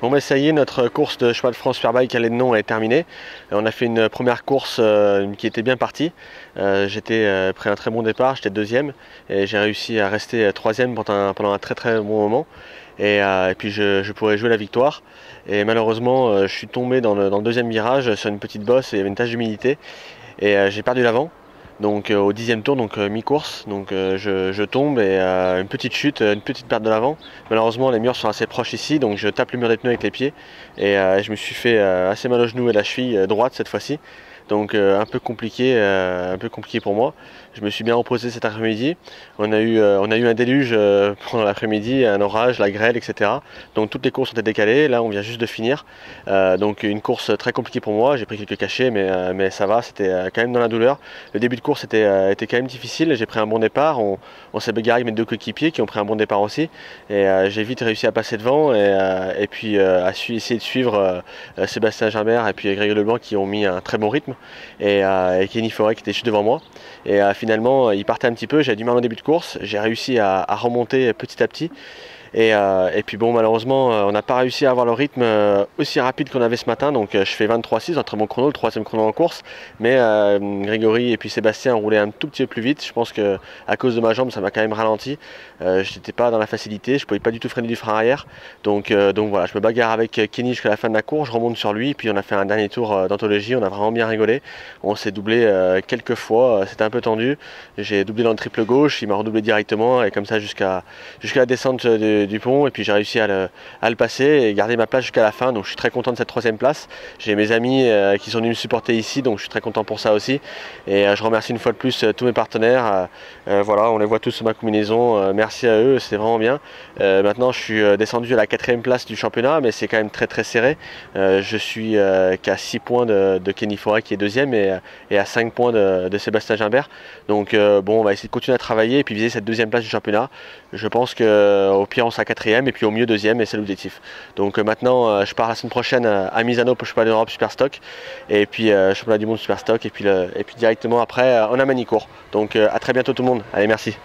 Bon bah ça y est, notre course de cheval de France Superbike à Lédenon est terminée. On a fait une première course qui était bien partie. J'étais pris un très bon départ, j'étais deuxième et j'ai réussi à rester troisième pendant un très bon moment. Et puis je pourrais jouer la victoire. Et malheureusement, je suis tombé dans le deuxième virage sur une petite bosse et il y avait une tache d'humidité et j'ai perdu l'avant. Donc au 10e tour, donc mi-course, donc je tombe et une petite chute, une petite perte de l'avant. Malheureusement les murs sont assez proches ici, donc je tape le mur des pneus avec les pieds et je me suis fait assez mal au genou et la cheville droite cette fois-ci. Donc un peu compliqué pour moi. Je me suis bien reposé cet après-midi. On a eu un déluge pendant l'après-midi, un orage, la grêle, etc. Donc toutes les courses ont été décalées. Là, on vient juste de finir. Donc une course très compliquée pour moi. J'ai pris quelques cachets, mais ça va. C'était quand même dans la douleur. Le début de course était quand même difficile. J'ai pris un bon départ. On s'est bagarré avec mes deux coéquipiers qui ont pris un bon départ aussi. Et j'ai vite réussi à passer devant et puis essayer de suivre Sébastien Gimbert et puis Grégory Leblanc qui ont mis un très bon rythme et Kenny Forêt qui était juste devant moi. Et finalement, il partait un petit peu. J'avais du mal en début de course. J'ai réussi à remonter petit à petit. Et puis bon, malheureusement, on n'a pas réussi à avoir le rythme aussi rapide qu'on avait ce matin. Donc je fais 23,6, un très bon chrono, le troisième chrono en course. Mais Grégory et puis Sébastien ont roulé un tout petit peu plus vite. Je pense que à cause de ma jambe, ça m'a quand même ralenti. Je n'étais pas dans la facilité, je ne pouvais pas du tout freiner du frein arrière. Donc voilà, je me bagarre avec Kenny jusqu'à la fin de la course. Je remonte sur lui, puis on a fait un dernier tour d'anthologie. On a vraiment bien rigolé. On s'est doublé quelques fois, c'était un peu tendu. J'ai doublé dans le triple gauche, il m'a redoublé directement et comme ça jusqu'à la descente du pont, et puis j'ai réussi à le passer et garder ma place jusqu'à la fin. Donc je suis très content de cette troisième place. J'ai mes amis qui sont venus me supporter ici, donc je suis très content pour ça aussi. Et je remercie une fois de plus tous mes partenaires. Voilà, on les voit tous sur ma combinaison. Merci à eux, c'est vraiment bien. Maintenant je suis descendu à la 4e place du championnat, mais c'est quand même très serré. Je suis qu'à 6 points de Kenny Forêt qui est deuxième et à 5 points de Sébastien Gimbert. Donc bon, on va essayer de continuer à travailler et puis viser cette deuxième place du championnat. Je pense qu'au pire on sera 4e et puis au mieux 2e, et c'est l'objectif. Donc maintenant je pars la semaine prochaine à Misano pour le championnat d'Europe Super Stock et puis championnat du monde Super Stock et puis directement après on a Manicourt. Donc à très bientôt tout le monde. Allez, merci.